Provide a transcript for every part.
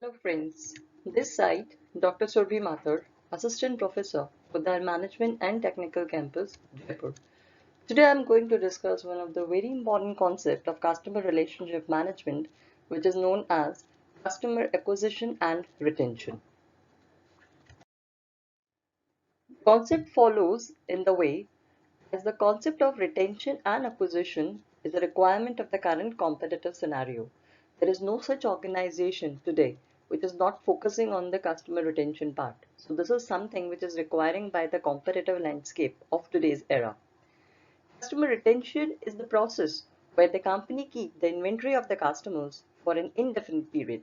Hello friends, this side Dr. Surbhi Mathur, Assistant Professor for the Management and Technical Campus, Jaipur. Today I am going to discuss one of the very important concept of customer relationship management, which is known as customer acquisition and retention. The concept follows in the way as the concept of retention and acquisition is a requirement of the current competitive scenario. There is no such organization today which is not focusing on the customer retention part. So this is something which is requiring by the competitive landscape of today's era. Customer retention is the process where the company keeps the inventory of the customers for an indefinite period.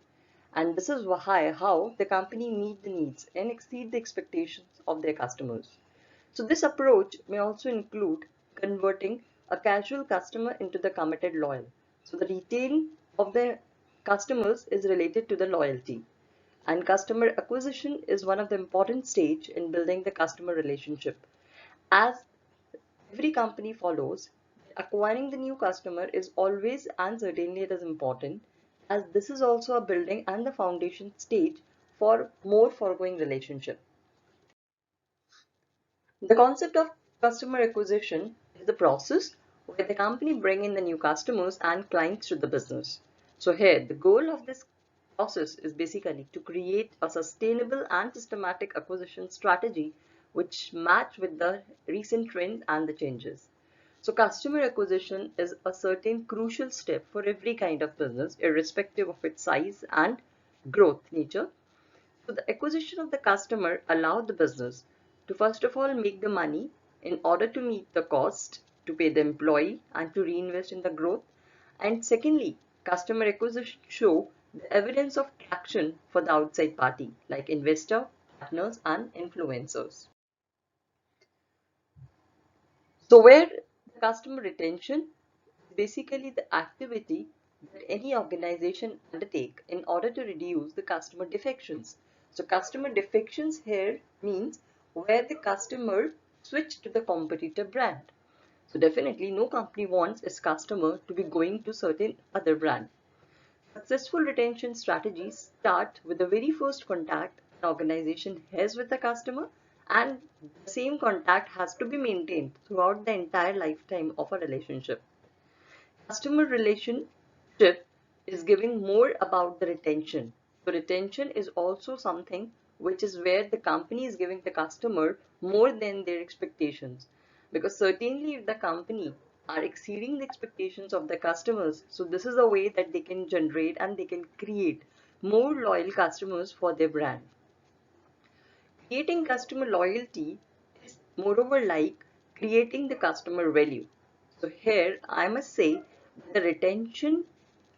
And this is how the company meet the needs and exceed the expectations of their customers. So this approach may also include converting a casual customer into the committed loyal. So the retain of the customers is related to the loyalty. And customer acquisition is one of the important stage in building the customer relationship. As every company follows, acquiring the new customer is always and certainly it is important, as this is also a building and the foundation stage for more foregoing relationship. The concept of customer acquisition is the process where the company bring in the new customers and clients to the business. So here, the goal of this process is basically to create a sustainable and systematic acquisition strategy which match with the recent trends and the changes. So customer acquisition is a certain crucial step for every kind of business, irrespective of its size and growth nature. So the acquisition of the customer allowed the business to first of all make the money in order to meet the cost, to pay the employee and to reinvest in the growth. And secondly, customer acquisition show the evidence of traction for the outside party like investor, partners and influencers. So where the customer retention is basically the activity that any organization undertake in order to reduce the customer defections. So customer defections here means where the customer switch to the competitor brand. So definitely no company wants its customer to be going to certain other brand. Successful retention strategies start with the very first contact an organization has with the customer, and the same contact has to be maintained throughout the entire lifetime of a relationship. Customer relationship is giving more about the retention. So retention is also something which is where the company is giving the customer more than their expectations. Because certainly if the company are exceeding the expectations of the customers, so this is a way that they can generate and they can create more loyal customers for their brand. Creating customer loyalty is moreover like creating the customer value. So here I must say the retention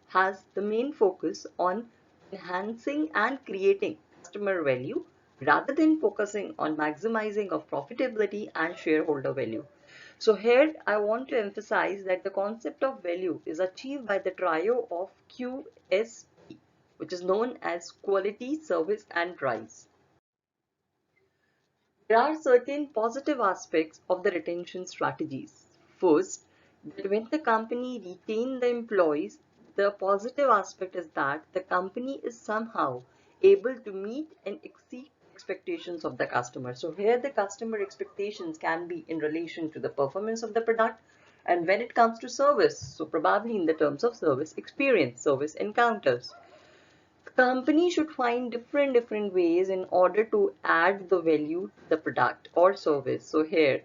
has the main focus on enhancing and creating customer value rather than focusing on maximizing of profitability and shareholder value. So here I want to emphasize that the concept of value is achieved by the trio of QSP, which is known as quality, service and price. There are certain positive aspects of the retention strategies. First, that when the company retains the employees, the positive aspect is that the company is somehow able to meet and exceed expectations of the customer. So here the customer expectations can be in relation to the performance of the product, and when it comes to service, so probably in the terms of service experience, service encounters. The company should find different ways in order to add the value to the product or service. So here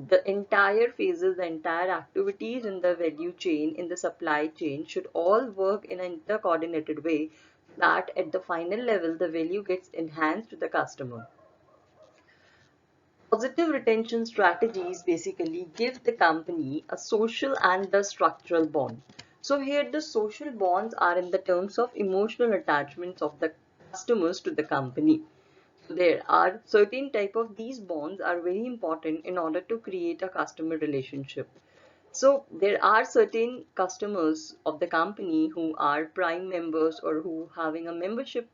the entire phases, the entire activities in the value chain, in the supply chain should all work in an intercoordinated way that at the final level the value gets enhanced to the customer. Positive retention strategies basically give the company a social and the structural bond. So here the social bonds are in the terms of emotional attachments of the customers to the company. So there are certain type of these bonds are very important in order to create a customer relationship. So there are certain customers of the company who are prime members or who having a membership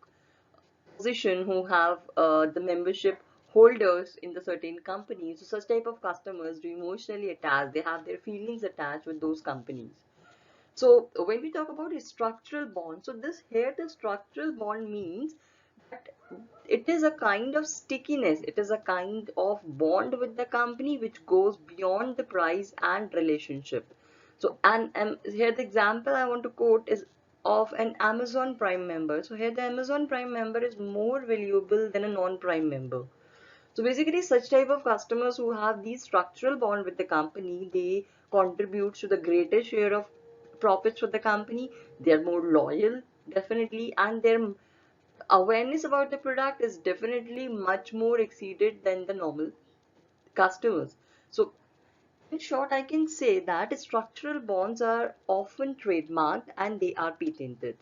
position, who have the membership holders in the certain companies. So such type of customers do emotionally attach, they have their feelings attached with those companies. So when we talk about a structural bond, so this here the structural bond means that it is a kind of stickiness, it is a kind of bond with the company which goes beyond the price and relationship. So and here the example I want to quote is of an Amazon Prime member. So here the Amazon Prime member is more valuable than a non-Prime member. So basically, such type of customers who have these structural bond with the company, they contribute to the greater share of profits for the company. They are more loyal, definitely, and their awareness about the product is definitely much more exceeded than the normal customers. So in short, I can say that structural bonds are often trademarked and they are patented.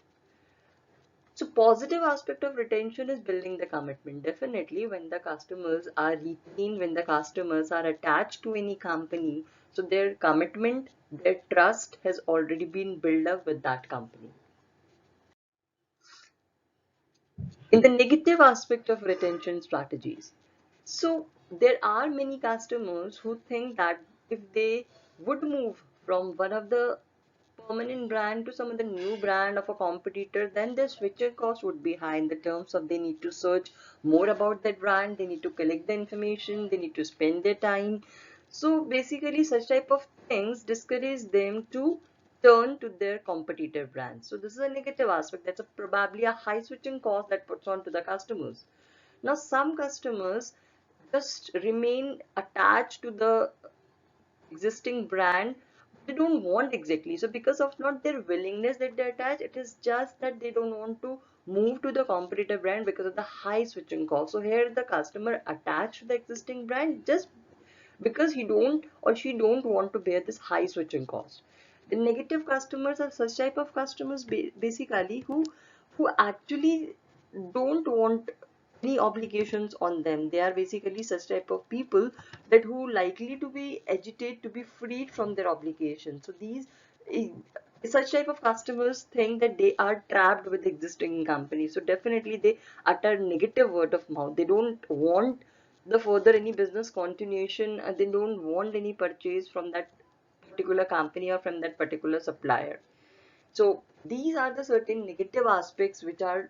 So positive aspect of retention is building the commitment. Definitely when the customers are retained, when the customers are attached to any company, so their commitment, their trust has already been built up with that company. In the negative aspect of retention strategies, so there are many customers who think that if they would move from one of the permanent brand to some of the new brand of a competitor, then their switcher cost would be high in the terms of they need to search more about that brand, they need to collect the information, they need to spend their time. So basically such type of things discourage them to turn to their competitor brands. So this is a negative aspect. That's probably a high switching cost that puts on to the customers. Now some customers just remain attached to the existing brand. They don't want exactly, so because of not their willingness that they attach, it is just that they don't want to move to the competitor brand because of the high switching cost. So here the customer attached to the existing brand just because he don't or she don't want to bear this high switching cost. The negative customers are such type of customers basically who actually don't want any obligations on them. They are basically such type of people that who likely to be agitate to be freed from their obligations. So these eh, such type of customers think that they are trapped with existing companies. So definitely they utter negative word of mouth. They don't want the further any business continuation, and they don't want any purchase from that particular company or from that particular supplier. So these are the certain negative aspects which are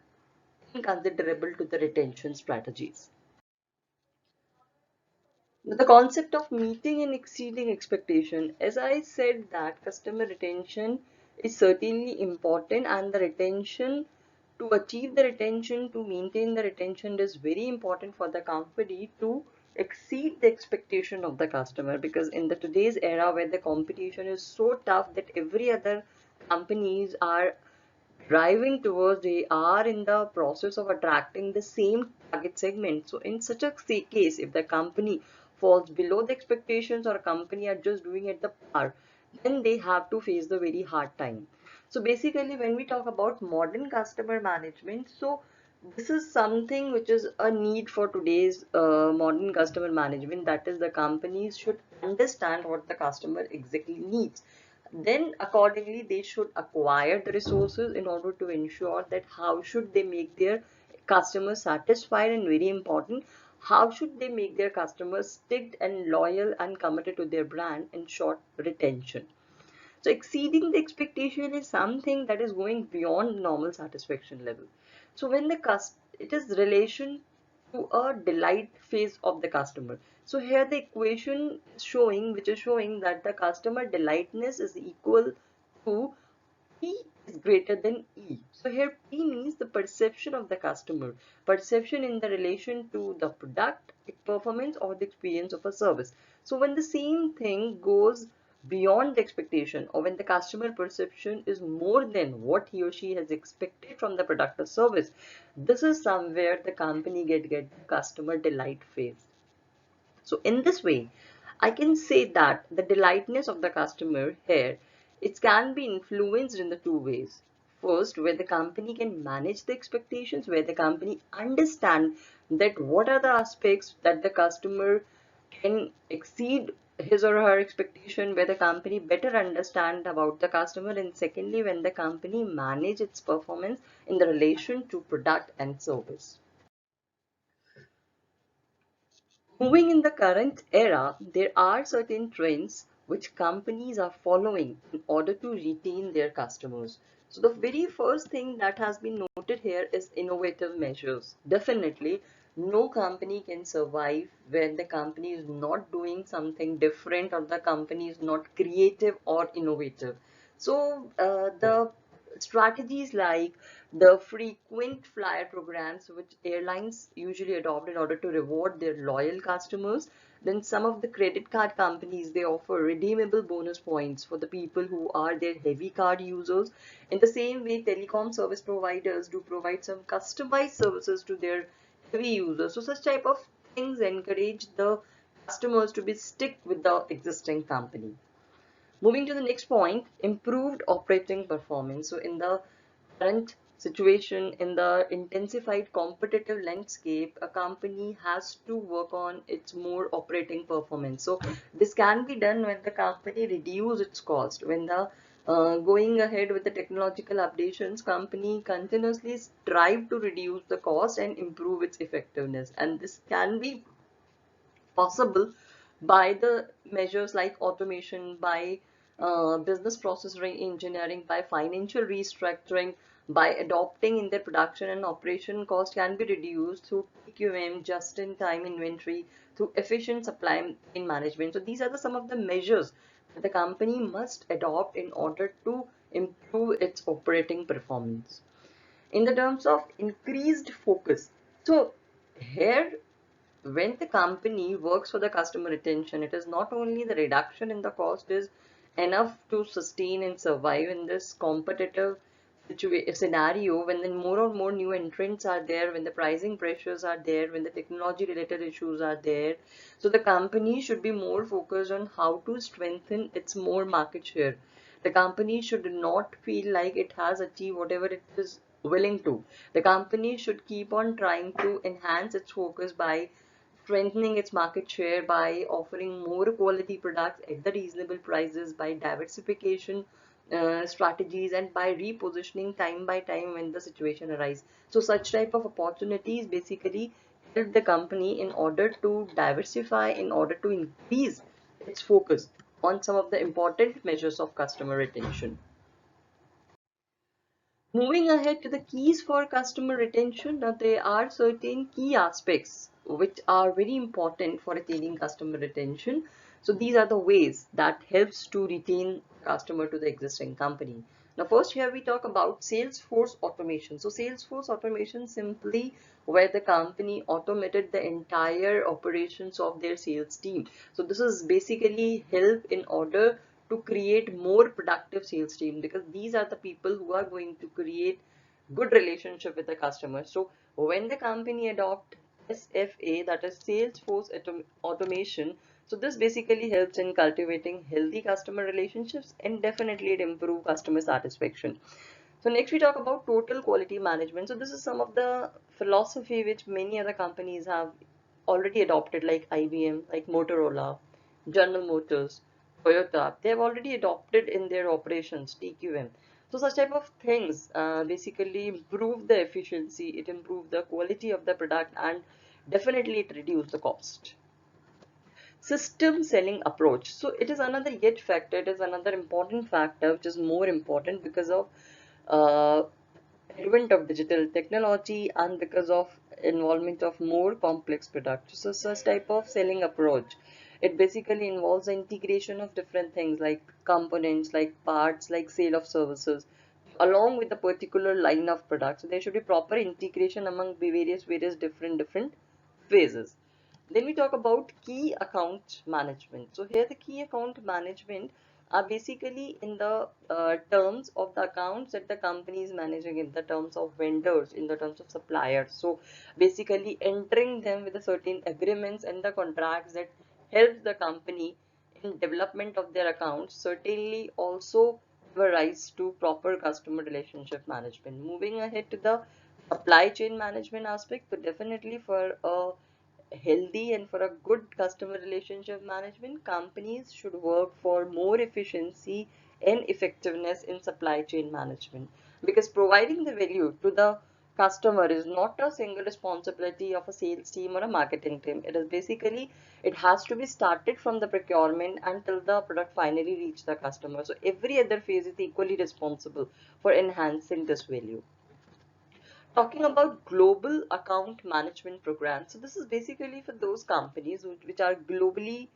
inconsiderable to the retention strategies. The concept of meeting and exceeding expectation, as I said that customer retention is certainly important, and the retention, to achieve the retention, to maintain the retention, is very important for the company to exceed the expectation of the customer, because in the today's era where the competition is so tough that every other companies are driving towards, they are in the process of attracting the same target segment. So in such a case, if the company falls below the expectations or company are just doing at the par, then they have to face the very hard time. So basically when we talk about modern customer management, so this is something which is a need for today's modern customer management. That is, the companies should understand what the customer exactly needs. Then accordingly they should acquire the resources in order to ensure that how should they make their customers satisfied, and very important, how should they make their customers sticked and loyal and committed to their brand, in short, retention. So exceeding the expectation is something that is going beyond normal satisfaction level. So when it is relation to a delight phase of the customer. So here the equation is showing, which is showing that the customer delightness is equal to P is greater than E. So here P means the perception of the customer, perception in the relation to the product, its performance, or the experience of a service. So when the same thing goes beyond the expectation, or when the customer perception is more than what he or she has expected from the product or service, this is somewhere the company get customer delight phase. So in this way, I can say that the delightness of the customer here, it can be influenced in the two ways. First, where the company can manage the expectations, where the company understand that what are the aspects that the customer can exceed his or her expectation, where the company better understand about the customer. And secondly, when the company manage its performance in the relation to product and service. Moving in the current era, there are certain trends which companies are following in order to retain their customers. So the very first thing that has been noted here is innovative measures. Definitely, no company can survive when the company is not doing something different or the company is not creative or innovative. So the strategies like the frequent flyer programs, which airlines usually adopt in order to reward their loyal customers. Then some of the credit card companies, they offer redeemable bonus points for the people who are their heavy card users. In the same way, telecom service providers do provide some customized services to their heavy users. So such type of things encourage the customers to be stick with the existing company. Moving to the next point, improved operating performance. So in the current situation, in the intensified competitive landscape, a company has to work on its more operating performance. So this can be done when the company reduce its cost. When the going ahead with the technological updations, company continuously strive to reduce the cost and improve its effectiveness. And this can be possible by the measures like automation, by business process engineering, by financial restructuring, by adopting in their production and operation cost can be reduced through TQM, just-in-time inventory, through efficient supply chain management. So these are some of the measures that the company must adopt in order to improve its operating performance. In the terms of increased focus, so here when the company works for the customer retention, it is not only the reduction in the cost is enough to sustain and survive in this competitive scenario when then more and more new entrants are there, when the pricing pressures are there, when the technology related issues are there. So the company should be more focused on how to strengthen its more market share. The company should not feel like it has achieved whatever it is willing to. The company should keep on trying to enhance its focus by strengthening its market share, by offering more quality products at the reasonable prices, by diversification strategies, and by repositioning time by time when the situation arises. So such type of opportunities basically help the company in order to diversify, in order to increase its focus on some of the important measures of customer retention. Moving ahead to the keys for customer retention, now there are certain key aspects which are very important for retaining customer retention. So these are the ways that helps to retain customer to the existing company. Now first here we talk about Salesforce automation. So Salesforce automation simply where the company automated the entire operations of their sales team. So this is basically help in order to create more productive sales team, because these are the people who are going to create good relationship with the customer. So when the company adopt SFA, that is Salesforce automation, so this basically helps in cultivating healthy customer relationships, and definitely it improve customer satisfaction. So next we talk about total quality management. So this is some of the philosophy which many other companies have already adopted, like IBM, like Motorola, General Motors, Toyota. They have already adopted in their operations TQM. So such type of things basically improve the efficiency, it improves the quality of the product, and definitely it reduces the cost. System selling approach. So it is another yet factor, it is another important factor which is more important because of uh, advent of digital technology and because of involvement of more complex products. So such type of selling approach, it basically involves the integration of different things like components, like parts, like sale of services, along with the particular line of products. So there should be proper integration among the various different phases. Then we talk about key account management. So here the key account management are basically in the terms of the accounts that the company is managing, in the terms of vendors, in the terms of suppliers. So basically entering them with a certain agreements and the contracts that helps the company in development of their accounts, certainly also give a rise to proper customer relationship management. Moving ahead to the supply chain management aspect, so definitely for a healthy and for a good customer relationship management, companies should work for more efficiency and effectiveness in supply chain management, because providing the value to the customer is not a single responsibility of a sales team or a marketing team. It is basically, it has to be started from the procurement until the product finally reach the customer. So every other phase is equally responsible for enhancing this value. Talking about global account management programs. So this is basically for those companies which are globally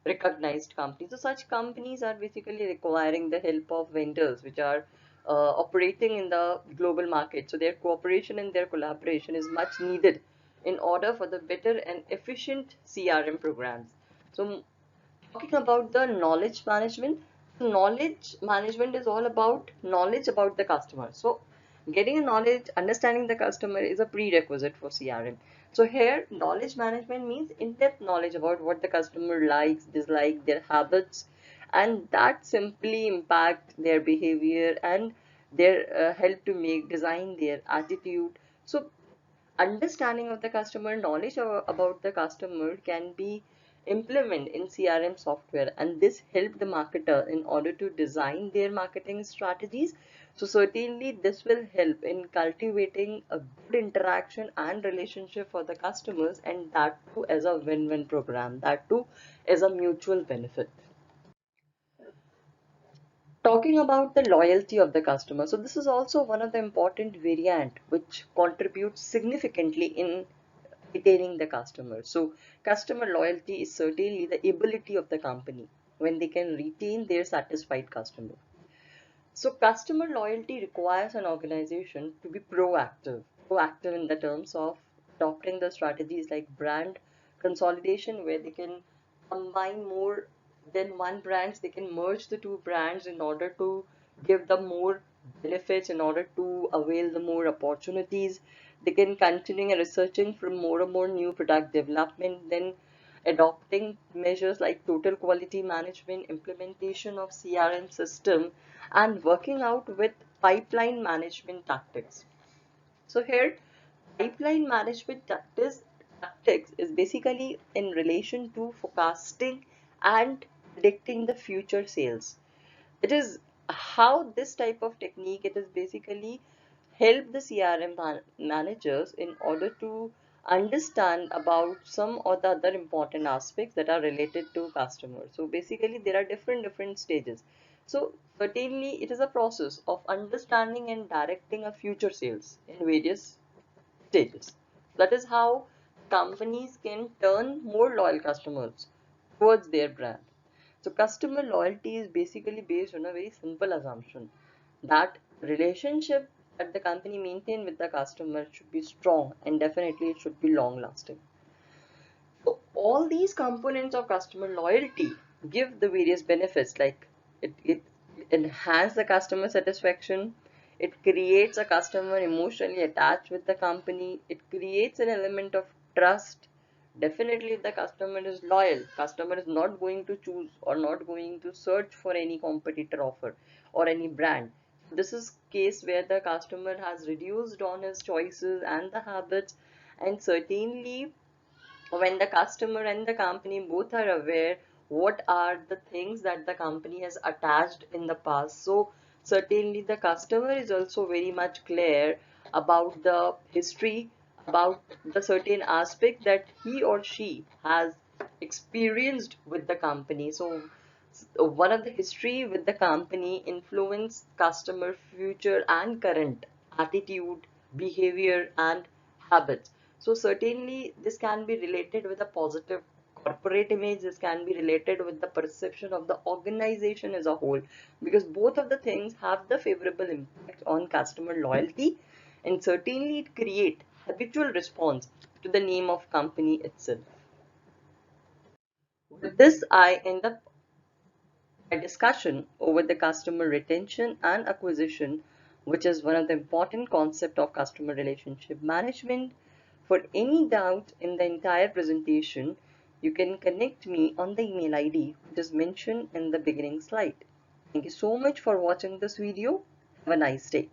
recognized companies. So such companies are basically requiring the help of vendors which are operating in the global market. So their cooperation and their collaboration is much needed in order for the better and efficient CRM programs. So talking about the knowledge management is all about knowledge about the customer. So getting a knowledge, understanding the customer is a prerequisite for CRM. So here knowledge management means in-depth knowledge about what the customer likes, dislikes, their habits, and that simply impact their behavior and their help to make design their attitude. So understanding of the customer, knowledge about the customer can be implemented in CRM software, and this help the marketer in order to design their marketing strategies. So certainly this will help in cultivating a good interaction and relationship for the customers, and that too as a win-win program, that too as a mutual benefit. Talking about the loyalty of the customer, so this is also one of the important variant which contributes significantly in retaining the customer. So customer loyalty is certainly the ability of the company when they can retain their satisfied customer. So customer loyalty requires an organization to be proactive in the terms of adopting the strategies like brand consolidation, where they can combine more than one brands, they can merge the two brands in order to give them more benefits, in order to avail the more opportunities. They can continue researching for more and more new product development, then adopting measures like total quality management, implementation of CRM system, and working out with pipeline management tactics. So here, pipeline management tactics is basically in relation to forecasting and predicting the future sales. It is how this type of technique, it is basically help the CRM managers in order to understand about some or the other important aspects that are related to customers. So basically there are different stages. So certainly it is a process of understanding and directing a future sales in various stages. That is how companies can turn more loyal customers towards their brand. So customer loyalty is basically based on a very simple assumption that relationship that the company maintain with the customer should be strong, and definitely it should be long lasting. So all these components of customer loyalty give the various benefits, like it enhance the customer satisfaction, it creates a customer emotionally attached with the company, it creates an element of trust. Definitely if the customer is loyal, customer is not going to choose or not going to search for any competitor offer or any brand. This is case where the customer has reduced on his choices and the habits, and certainly when the customer and the company both are aware what are the things that the company has attached in the past. So certainly the customer is also very much clear about the history, about the certain aspect that he or she has experienced with the company. So one of the history with the company influence customer future and current attitude, behavior, and habits. So certainly this can be related with a positive corporate image, this can be related with the perception of the organization as a whole, because both of the things have the favorable impact on customer loyalty, and certainly it create habitual response to the name of company itself. With this, I end up my discussion over the customer retention and acquisition, which is one of the important concept of customer relationship management. For any doubt in the entire presentation, you can connect me on the email ID which is mentioned in the beginning slide. Thank you so much for watching this video. Have a nice day.